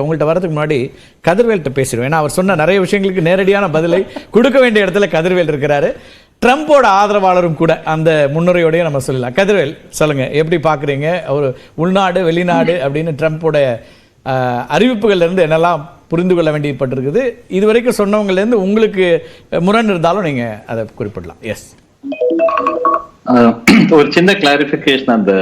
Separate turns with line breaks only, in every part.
உங்கள்கிட்ட வரதுக்கு முன்னாடி கதிர்வேல்கிட்ட பேசிடுவேன். ஏன்னா அவர் சொன்ன நிறைய விஷயங்களுக்கு நேரடியான பதிலை கொடுக்க வேண்டிய இடத்துல கதிர்வேல் இருக்கிறாரு. ட்ரம்போட ஆதரவாளரும் கூட அந்த முன்னுரையோடய நம்ம சொல்லலாம். கதிர்வேல் சொல்லுங்க, எப்படி பாக்குறீங்க? ஒரு உள்நாடு வெளிநாடு அப்படின்னு ட்ரம்போட அறிவிப்புகள்ல இருந்து என்னெல்லாம் புரிந்து கொள்ள வேண்டியப்பட்டிருக்குது? இதுவரைக்கும் சொன்னவங்கல இருந்து உங்களுக்கு முரண் இருந்தாலும் நீங்க அதை குறிப்பிடலாம். எஸ்,
ஒரு சின்ன கிளாரிபிகேஷன். அந்த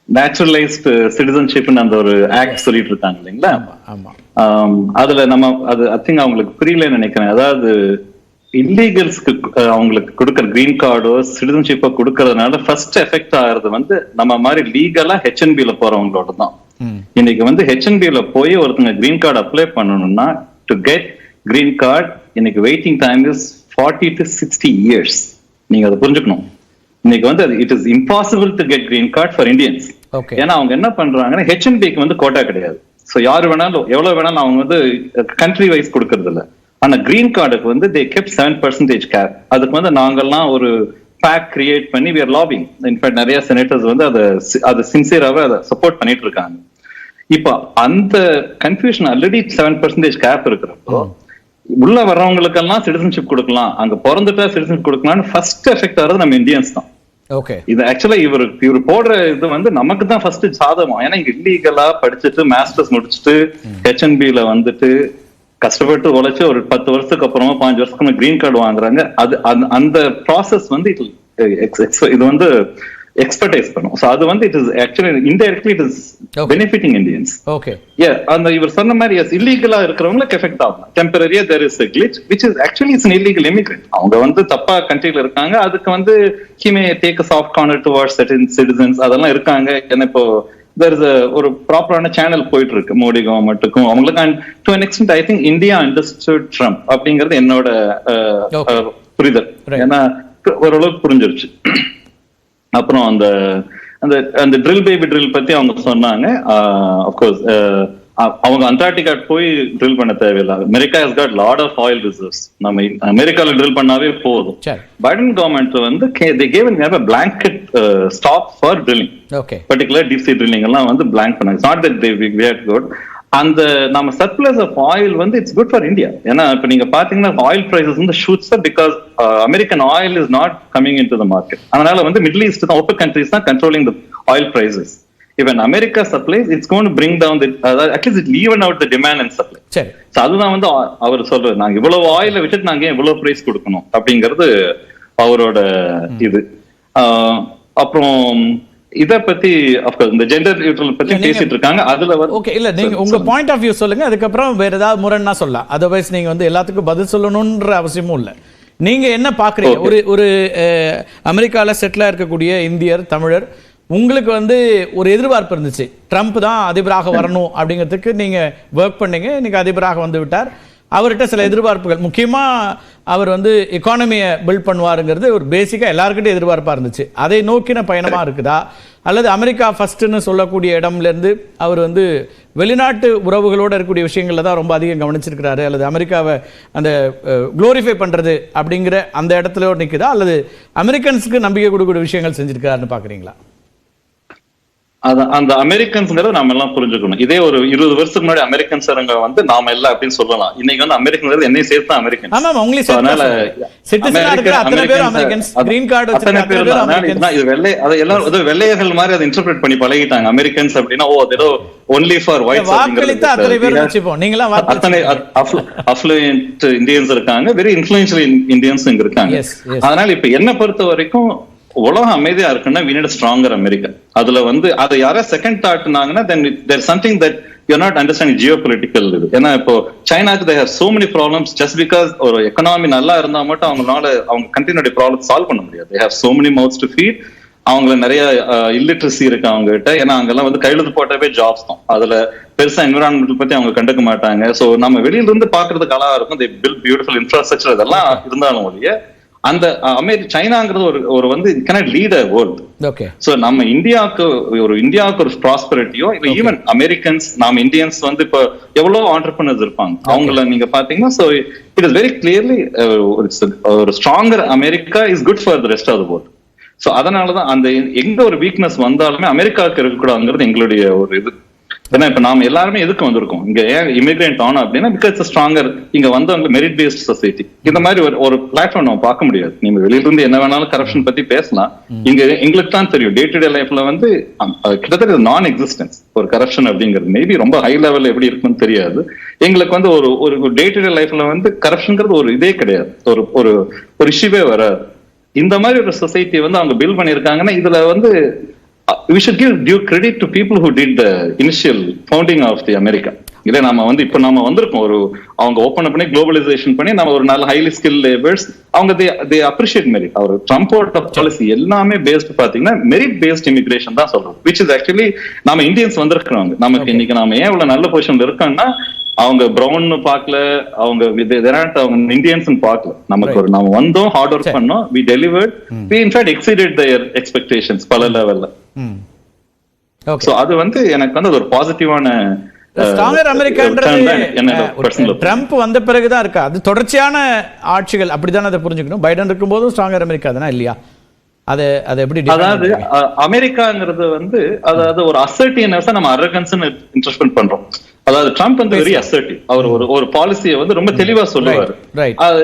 நேச்சுரலைஸ்டு சிட்டிசன்ஷிப்னு அந்த ஒரு ஆக்ட் சொல்லிட்டு இருக்காங்க இல்லைங்களா? அதுல நம்ம அது ஐ திங்க் அவங்களுக்கு புரியலன்னு நினைக்கிறேன். அதாவது இல்லீகல்ஸ்க்கு அவங்களுக்கு கொடுக்கற கிரீன் கார்டோ சிட்டிசன்ஷிப்போ கொடுக்கறதுனால ஃபர்ஸ்ட் எஃபெக்ட் ஆகுறது வந்து நம்ம மாதிரி லீகலா ஹெச்என்பில போறவங்களோட தான். இன்னைக்கு வந்து ஹெச்என்பில போய் ஒருத்தங்க கிரீன் கார்டு அப்ளை பண்ணணும்னா டு கெட் கிரீன் கார்டு இன்னைக்கு waiting time is 40 to 60 years. நீங்க அதை புரிஞ்சுக்கணும். இன்னைக்கு வந்து it is impossible to get green card for Indians. ஏன்னா அவங்க என்ன பண்றாங்கன்னா ஹெச்என்பிக்கு வந்து கோட்டா கிடையாது. ஸோ யாரு வேணாலும் எவ்வளவு வேணாலும் அவங்க வந்து கண்ட்ரி வைஸ் கொடுக்கறது இல்லை. ஆனா கிரீன் கார்டுக்கு வந்து தே கெப்ட் 7% கேப். அதுக்கு வந்து நாங்கெல்லாம் ஒரு பேக் கிரியேட் பண்ணி we are lobbying. இன்ஃபேக்ட் நிறைய செனேட்டர்ஸ் வந்து அதை சின்சியராகவே அதை சப்போர்ட் பண்ணிட்டு இருக்காங்க. இப்போ அந்த கன்ஃபியூஷன் ஆல்ரெடி 7% கேப் இருக்கிறப்போ உள்ள வர்றவங்களுக்கெல்லாம் சிட்டிசன்ஷிப் கொடுக்கலாம், அங்க பிறந்துட்டா சிட்டிசன்ஷிப் கொடுக்கலாம்னு ஃபர்ஸ்ட் எஃபெக்ட் ஆகிறது நம்ம இந்தியன்ஸ் தான். இது ஆக்சுவலா இவர் போடுற இது வந்து நமக்கு தான் ஃபர்ஸ்ட் சாதகம். ஏன்னா இங்க இல்லீகலா படிச்சுட்டு மாஸ்டர்ஸ் முடிச்சுட்டு ஹெச்என்பில வந்துட்டு கஷ்டப்பட்டு உழைச்சு ஒரு 10 வருஷத்துக்கு அப்புறமா 5 வருஷத்துக்கு கிரீன் கார்டு வாங்குறாங்க. அது அந்த ப்ராசஸ் வந்து இது வந்து எக்ஸ்பர்டைஸ் பண்ணும். சோ அது வந்து it is actually indirectly it is benefiting Indians. Okay, அந்த இவர் சொன்ன மாதிரி இல்லீகலா இருக்கிறவங்களுக்கு எஃபெக்ட் ஆகும். டெம்பரரியா there is a glitch which is actually is an illegal immigrant. அவங்க வந்து தப்பா கண்ட்ரில இருக்காங்க. அதுக்கு வந்து he may take a soft corner towards certain citizens அதெல்லாம் இருக்காங்க. ஏன்னா இப்போ there is ஒரு ப்ராப்பரான சேனல் போயிட்டு இருக்கு மோடி கவர்மெண்ட்டுக்கும் அவங்களுக்கு. And to an extent I think India understood Trump அப்படிங்கிறது என்னோட புரிதல். ஏன்னா ஓரளவுக்கு புரிஞ்சிருச்சு. அப்புறம் அந்த அந்த அந்த ட்ரில் பேபி ட்ரில் பத்தி அவங்க சொன்னாங்க. அப்கோர்ஸ் அவங்க அண்டார்டிகா போய் ட்ரில் பண்ண தேவையில்லை. America has got lot of oil reserves. நம்ம அமெரிக்கால ட்ரில் பண்ணாவே போதும். பைடன் கவர்மெண்ட் வந்து they gave a blanket stop for drilling. particular deep sea drilling எல்லாம் வந்து blank பண்ணாங்க. not that we had good. அந்த நம்ம சர்ப்ளஸ் ஆஃப் ஆயில் வந்து இட்ஸ் குட் ஃபார் இந்தியா. ஏன்னா இப்ப நீங்க பாத்தீங்கன்னா ஆயில் பிரைசஸ் வந்து shoots because American oil is not coming in to the market. அதனால வந்து மிடில் ஈஸ்ட் தான் OPEC கண்ட்ரிஸ் தான் controlling the oil prices. Even America supplies, it's going to bring down the at least it even out the demand and supply. சரி, so அதுதான் வந்து அவர் சொல்றாரு, நாங்க இவ்வளவு ஆயில விட்டுட்டு நாங்க இவ்வளவு பிரைஸ் கொடுக்கணும் அப்படிங்கிறது அவரோட இது. அப்புறம் இத பத்தி இந்த ஜெண்டர் நியூட்ரல் பத்தி பேசிட்டு இருக்காங்க. அதுல
ஓகே, இல்ல நீங்க உங்க பாயிண்ட் ஆஃப் வியூ சொல்லுங்க, அதுக்கப்புறம் வேற ஏதாவது முரண்னா சொல்லலாம். அதர்வைஸ் நீங்க வந்து எல்லாத்துக்கும் பதில் சொல்லணும்ன்ற அவசியமும் இல்ல. நீங்க என்ன பாக்குறீங்க? ஒரு அமெரிக்கால செட்டிலா இருக்கக்கூடிய இந்தியர் தமிழர், உங்களுக்கு வந்து ஒரு எதிர்பார்ப்பு இருந்துச்சு, ட்ரம்ப் தான் அதிபராக வரணும் அப்படிங்கிறதுக்கு நீங்க ஒர்க் பண்ணீங்க. இன்னைக்கு அதிபராக வந்து விட்டார். அவர்கிட்ட சில எதிர்பார்ப்புகள், முக்கியமா அவர் வந்து எக்கானமியை பில்ட் பண்ணுவாருங்கிறது ஒரு பேசிக்கா எல்லாருக்கிட்டையும் எதிர்பார்ப்பா இருந்துச்சு. அதை நோக்கின பயணமா இருக்குதா, அல்லது அமெரிக்கா ஃபர்ஸ்ட்னு சொல்லக்கூடிய இடம்ல இருந்து அவர் வந்து வெளிநாட்டு உறவுகளோட இருக்கக்கூடிய விஷயங்கள்ல தான் ரொம்ப அதிகம் கவனிச்சிருக்கிறாரு, அல்லது அமெரிக்காவை அந்த குளோரிஃபை பண்றது அப்படிங்கிற அந்த இடத்துல நிற்குதா, அல்லது அமெரிக்கன்ஸுக்கு நம்பிக்கை கொடுக்கக்கூடிய விஷயங்கள் செஞ்சிருக்காருன்னு பாக்குறீங்களா?
அந்த அமெரிக்கன்ஸ்ங்கிறத நாம எல்லாம் புரிஞ்சுக்கணும். இதே ஒரு 20 வருஷத்துக்கு முன்னாடி அமெரிக்கன்ஸ் வந்து நாம எல்லாம் அப்படின்னு சொல்லலாம். இன்னைக்கு வந்து அமெரிக்கன் என்னை சேர்த்து அமெரிக்கன். அதனால வெள்ளையர்கள் மாதிரி அதை இன்டர்பிரேட் பண்ணி பழகிட்டாங்க. அமெரிக்கன்ஸ் அப்படின்னா ஏதோ only for whites. Affluent Indians இருக்காங்க, வெரி இன்ஃப்ளூயன்ஷியல் இந்தியன்ஸ் இங்க இருக்காங்க. அதனால இப்ப என்ன பொறுத்த வரைக்கும் உலகம் அமைதியா இருக்குன்னா we need a stronger America. அதுல வந்து அதை யாரா second தாட்னாங்கன்னா then there's something that you're not understanding geopolitical. ஏன்னா இப்போ சைனாக்கு they have so many problems just because ஒரு எக்கனாமி நல்லா இருந்தா மட்டும் அவங்களால அவங்க கண்ட்ரியோட ப்ராப்ளம் சால்வ் பண்ண முடியாது. they have so many mouths to feed. அவங்கள நிறைய இல்லிட்ரஸி இருக்கு அவங்க கிட்ட. ஏன்னா அங்கெல்லாம் வந்து கையெழுத்து போட்டவே ஜாப்ஸ் தான். அதுல பெருசா என்விரான்மெண்ட் பத்தி அவங்க கண்டுக்க மாட்டாங்க. சோ நம்ம வெளியில இருந்து பாக்குறதுக்கு அழகா இருக்கும். they build beautiful infrastructure இதெல்லாம் இருந்தாலும் ஒழிய அந்த சைனாங்கிறது ஒரு வந்து cannot lead a world.
Okay,
so நம்ம இந்தியாவுக்கு ஒரு ப்ராஸ்பரிட்டியோ இல்ல ஈவன் அமெரிக்கன்ஸ் நாம இந்தியன்ஸ் வந்து இப்ப எவ்வளவு ஆண்டர்பிரினர்ஸ் இருப்பாங்க. அவங்கள நீங்க பாத்தீங்கன்னா so it is very clearly ஒரு stronger America is good for the rest of the world. So அதனாலதான் அந்த எங்க ஒரு வீக்னஸ் வந்தாலுமே அமெரிக்காவுக்கு இருக்கக்கூடாதுங்கிறது எங்களுடைய ஒரு இது. ஏன்னா இப்ப நாம எல்லாருமே எதுக்கு வந்திருக்கோம் இங்க, ஏன் இமிகிரேட் ஆனோம் அப்படின்னா பிகாஸ் ஸ்ட்ராங்கர், இங்க வந்தவங்க மெரிட் பேஸ்ட் சொசைட்டி. இந்த மாதிரி ஒரு பிளாட்ஃபார்ம் நம்ம பார்க்க முடியாது. நீங்க வெளியில இருந்து என்ன வேணாலும் கரப்ஷன் பத்தி பேசலாம், இங்க எங்களுக்கு தான் தெரியும் டே டு டே லைஃப்ல வந்து கிட்டத்தட்ட நான் எக்ஸிஸ்டன்ஸ் ஒரு கரப்ஷன் அப்படிங்கிறது. மேபி ரொம்ப ஹை லெவல் எப்படி இருக்குன்னு தெரியாது. எங்களுக்கு வந்து ஒரு டே டு டே லைஃப்ல வந்து கரப்ஷன்ங்கிறது ஒரு இதே கிடையாது, ஒரு இஷ்யூவே வராது. இந்த மாதிரி ஒரு சொசைட்டி வந்து அவங்க பில்ட் பண்ணியிருக்காங்கன்னா இதுல வந்து we should give due credit to people who did the initial founding of the America. இல்ல நாம வந்து இப்ப நாம வந்திருக்கோம் அவங்க ஓபன் பண்ணி குளோபலைசேஷன் பண்ணி நம்ம ஒரு நல்ல ஹைலி ஸ்கில் லேபர்ஸ் அவங்க they appreciate merit. அவர் ட்ரம்போட பாலிசி எல்லாமே பேஸ்ட் பாத்தீங்கன்னா மெரிட் பேஸ்ட் இமிகிரேஷன் தான் சொல்றோம், which is actually நாம இந்தியன்ஸ் வந்திருக்கிறவங்க. நமக்கு இன்னைக்கு நாம ஏன் இவ்வளவு நல்ல பொசிஷன்ல இருக்கோம்னா அவங்க பிரவுன் பார்க்கல, அவங்க இந்தியன்ஸ் பார்க்கல. நமக்கு நாம வந்தோம், ஹார்ட் ஒர்க் பண்ணோம், we delivered, we in fact exceeded their expectations பல லெவல்ல. சோ அது வந்து எனக்கு வந்து ஒரு பாசிட்டிவான
ஸ்ட்ராங்கர் அமெரிக்கான்றது ட்ரம்ப் வந்த பிறகுதான் இருக்கா, அது தொடர்ச்சியான ஆட்சிகள் அப்படித்தானே அதை புரிஞ்சுக்கணும். பைடன் இருக்கும் போதும் ஸ்ட்ராங்கர் அமெரிக்கா தானே இல்லையா? அது எப்படி,
அதாவது அமெரிக்காங்கிறது வந்து அதாவது ஒரு அசர்ட்டிவ்னஸ் நம்ம அரகன்ஸ் இன்ட்ரெஸ்ட் பண்றோம். அதாவது ட்ரம்ப் வந்து வெரி அசர்ட்டிவ். அவர் ஒரு பாலிசியை வந்து ரொம்ப தெளிவா சொல்லுவாரு.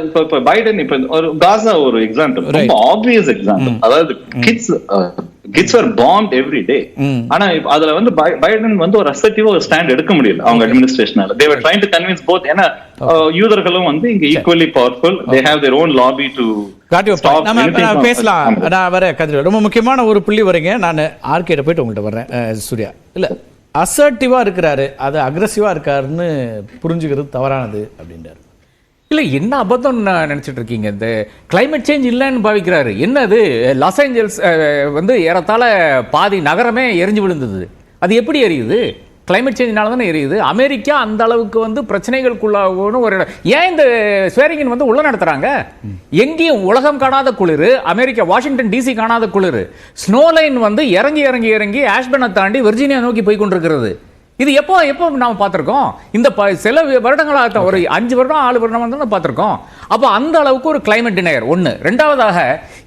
இப்ப பைடன் இப்ப ஒரு காசா ஒரு எக்ஸாம்பிள், ரொம்ப ஆப்வியஸ் எக்ஸாம்பிள். அதாவது கிட்ஸ் ஆர் பாம்ட் எவ்ரி டே. ஆனா அதுல வந்து பைடன் வந்து ஒரு அசர்ட்டிவா ஒரு ஸ்டாண்ட் எடுக்க முடியல அவங்க அட்மினிஸ்ட்ரேஷனால. they were trying to convince both. ஏன்னா யூதர்களும் வந்து இங்க equally powerful, they have their own lobby to
பேசலாம். நான் வர கதிரவேல் ரொம்ப முக்கியமான ஒரு புள்ளி வரீங்க. நான் ஆர்கேட போயிட்டு உங்கள்கிட்ட வர்றேன். சூர்யா இல்ல அசர்ட்டிவா இருக்கிறாரு, அது அக்ரெசிவா இருக்காருன்னு புரிஞ்சுக்கிறது தவறானது அப்படின்றாரு.
இல்லை, என்ன அபத்தம் நினைச்சிட்டு இருக்கீங்க? இந்த கிளைமேட் சேஞ்ச் இல்லைன்னு பாவிக்கிறாரு. என்னது லாஸ் ஏஞ்சல்ஸ் வந்து ஏறத்தாழ பாதி நகரமே எரிஞ்சு விழுந்தது. அது எப்படி எரியுது? கிளைமேட் சேஞ்சினால தானே எரியுது. அமெரிக்கா அந்த அளவுக்கு வந்து பிரச்சனைகளுக்குள்ளாகணும் ஒரு இடம். ஏன் இந்த ஸ்வேரிங்கன் வந்து உள்ள நடத்துறாங்க? எங்கேயும் உலகம் காணாத குளிர், அமெரிக்கா வாஷிங்டன் டிசி காணாத குளிர், ஸ்னோலைன் வந்து இறங்கி இறங்கி இறங்கி ஆஷ்பனை தாண்டி வெர்ஜீனியா நோக்கி போய் கொண்டிருக்கிறது. இது எப்போ நாம பார்த்திருக்கோம்? இந்த சில வருடங்களாக ஒரு 5 வருடம் 4 வருடம் வந்து பார்த்திருக்கோம். அப்போ அந்த அளவுக்கு ஒரு கிளைமேட் டினையர் ஒண்ணு. ரெண்டாவதாக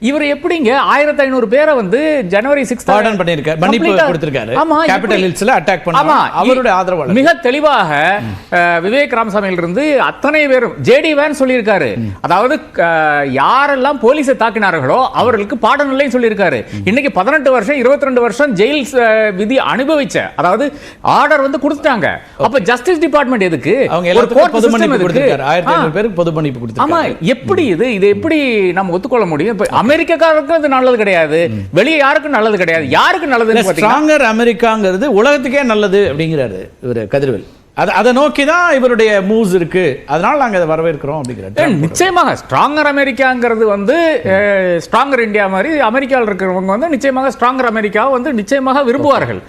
இவர் எப்படிங்க 1500 பேரை வந்து ஜனவரி 6
பாடன் பண்ணிருக்காரு, மன்னிப்பு கொடுத்திருக்காரு. கேபிட்டல் ஹில்ஸ்ல அட்டாக் பண்ணாங்க. அவருடைய ஆதரவாளர்
மிக தெளிவாக விவேக் ராமசாமியில இருந்து அத்தனை பேரும் ஜேடி வேன் சொல்லியிருக்காரு. அதாவது யாரெல்லாம் போலீஸை தாக்கினார்களோ அவர்களுக்கு பாடம் இல்லைன்னு சொல்லியிருக்காரு. இன்னைக்கு 18 வருஷம் 22 வருஷம் ஜெயில் விதி அனுபவிச்ச, அதாவது ஆர்டர் வந்து கொடுத்துட்டாங்க. அப்ப ஜஸ்டிஸ் டிபார்ட்மெண்ட் எதுக்கு?
அவங்க பொது மன்னிப்பு கொடுத்திருக்காரு. 1500 பேருக்கு பொது மன்னிப்பு கொடுத்திருக்காரு.
ஆமா, எப்படி இது எப்படி நம்ம ஒத்துக்கொள்ள முடியும்? இப்ப அமெரிக்காக்காரருக்கு அது நல்லது கிடையாது, வெளியே யாருக்கும் நல்லது கிடையாது. யாருக்கு நல்லது?
ஸ்ட்ராங்கர் அமெரிக்காங்கிறது உலகத்துக்கே நல்லது அப்படிங்கிறாரு இவர் கதிரவேல். அதை நோக்கி தான் இவருடைய மூவ்ஸ் இருக்கு. அதனால நாங்க அதை வரவேற்கிறோம் அப்படிங்கிறது.
நிச்சயமாக ஸ்ட்ராங்கர் அமெரிக்காங்கிறது வந்து ஸ்ட்ராங்கர் இந்தியா மாதிரி அமெரிக்காவில் இருக்கிறவங்க வந்து நிச்சயமாக ஸ்ட்ராங்கர் அமெரிக்கா வந்து நிச்சயமாக விரும்புவார்கள்.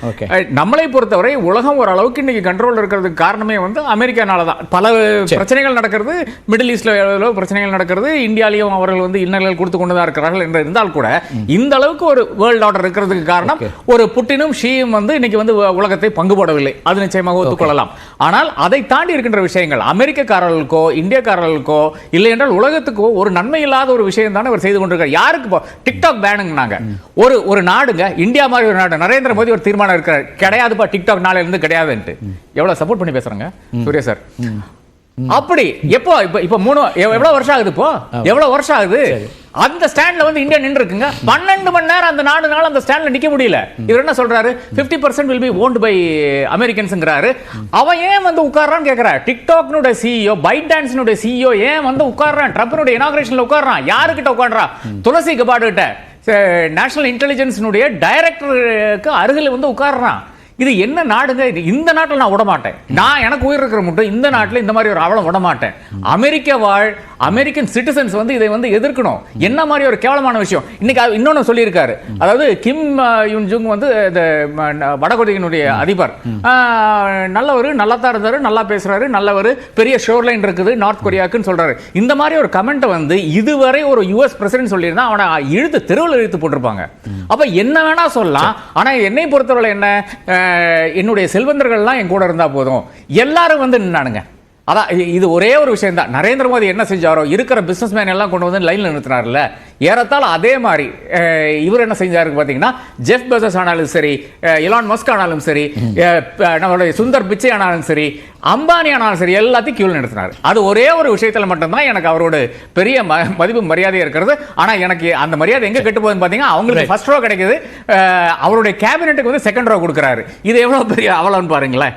நம்மளை பொறுத்தவரை உலகம் ஓரளவுக்கு இன்னைக்கு கண்ட்ரோல் இருக்கிறதுக்கு காரணமே வந்து அமெரிக்கானால தான். பல பிரச்சனைகள் நடக்கிறது, மிடில் ஈஸ்ட்ல எவ்வளவு பிரச்சனைகள் நடக்கிறது, இந்தியாலையும் அவர்கள் வந்து இன்னல்கள் கொடுத்து கொண்டு தான் இருக்கிறார்கள் என்று இருந்தால் கூட இந்த அளவுக்கு ஒரு வேர்ல்ட் ஆர்டர் இருக்கிறதுக்கு காரணம் ஒரு புட்டினும் ஷீயும் வந்து இன்னைக்கு வந்து உலகத்தை பங்கு போடவில்லை. அது நிச்சயமாக ஒத்துக்கொள்ளலாம். ஆனால் அதை தாண்டி இருக்கின்ற விஷயங்கள் அமெரிக்கக்காரர்களுக்கோ இந்தியக்காரர்களுக்கோ இல்லை என்றால் உலகத்துக்கோ ஒரு நன்மை இல்லாத ஒரு விஷயம் தானே அவர் செய்து கொண்டிருக்கார். யாருக்கு டிக்டாக் பேனுங்கனாங்க ஒரு நாடுங்க, இந்தியா மாதிரி ஒரு நாடு, நரேந்திர மோடி ஒரு தீர்மானம் இருக்கிறார், கிடையாதுப்பா டிக்டாக் நாளையில இருந்து கிடையாதுன்ட்டு. எவ்வளவு சப்போர்ட் பண்ணி பேசுறாங்க சூர்யா சார். அப்படி எப்போ இப்ப 3 எவ்வளவு வருஷம் ஆகுது? இப்போ எவ்வளவு வருஷம் ஆகுது? அந்த ஸ்டாண்ட்ல வந்து இந்தியா நின்று இருக்குங்க. 12 மணி நேரம் அந்த நாடுனால அந்த ஸ்டாண்ட்ல நிக்க முடியல. இவர் என்ன சொல்றாரு? 50% will be owned by Americansங்கறாரு. அவன் ஏன் வந்து உட்கார்றான்னு கேக்குறா. டிக்டாக்னுடைய CEO, பைடான்ஸ்னுடைய CEO ஏன் வந்து உட்கார்றான்? ட்ரம்ப்னுடைய இனாகிரேஷன்ல உட்கார்றான். யாருக்கிட்ட உட்கார்றான்? துளசி கபாடு கிட்ட, நேஷனல் இன்டெலிஜென்ஸ்னுடைய டைரக்டருக்கு அருகில் வந்து உட்கார்றான். இது என்ன நாடுங்க? இந்த நாட்டில் நான் விட மாட்டேன். நான் எனக்கு உயிர் இருக்கிற மட்டும் இந்த நாட்டில் இந்த மாதிரி ஒரு அவலம் விட மாட்டேன். அமெரிக்க வாழ் அமெரிக்கன் சிட்டிசன்ஸ் வந்து இதை வந்து எதிர்க்கணும். என்ன மாதிரி ஒரு கேவலமான விஷயம். இன்னைக்கு இன்னொன்னு சொல்லியிருக்காரு. அதாவது கிம் யுன் ஜுங் வந்து வடகொரியினுடைய அதிபர் நல்லவர், நல்லா தான் இருந்தாரு, நல்லா பேசுறாரு, நல்லவர், பெரிய ஷோர் லைன் இருக்குது நார்த் கொரியாக்குன்னு சொல்றாரு. இந்த மாதிரி ஒரு கமெண்ட் வந்து இதுவரை ஒரு US பிரசிடென்ட் சொல்லியிருந்தா அவனை இழுத்து தெருவில் இழுத்து போட்டிருப்பாங்க. அப்ப என்ன வேணா சொல்லலாம். ஆனா என்னை பொறுத்தவரை என்ன, என்னுடைய செல்வந்தர்கள்லாம் என் கூட இருந்தா போதும், எல்லாரும் வந்து நின்னானுங்க. அதான் இது ஒரே ஒரு விஷயம் தான். நரேந்திர மோடி என்ன செஞ்சாரோ, இருக்கிற பிசினஸ் மேன் எல்லாம் கொண்டு வந்து லைன்ல நிறுத்தினார்ல, ஏறத்தாழ அதே மாதிரி இவர் என்ன செஞ்சாரு பாத்தீங்கன்னா, ஜெஃப் பெசோஸ் ஆனாலும் சரி, எலான் மஸ்க் ஆனாலும் சரி, நம்மளுடைய சுந்தர் பிச்சை ஆனாலும் சரி, அம்பானி ஆனாலும் சரி, எல்லாத்தையும் கியூல நிறுத்தினார். அது ஒரே ஒரு விஷயத்துல மட்டும்தான் எனக்கு அவரோட பெரிய மதிப்பு மரியாதை இருக்கிறது. ஆனா எனக்கு அந்த மரியாதை எங்க கெட்டு போகுதுன்னு பாத்தீங்கன்னா, அவங்களுக்கு ஃபர்ஸ்ட் ரோ கிடைக்குது, அவருடைய கேபினெட்டுக்கு வந்து செகண்ட் ரோ கொடுக்குறாரு. இது எவ்வளவு பெரிய அவலம்னு பாருங்களேன்.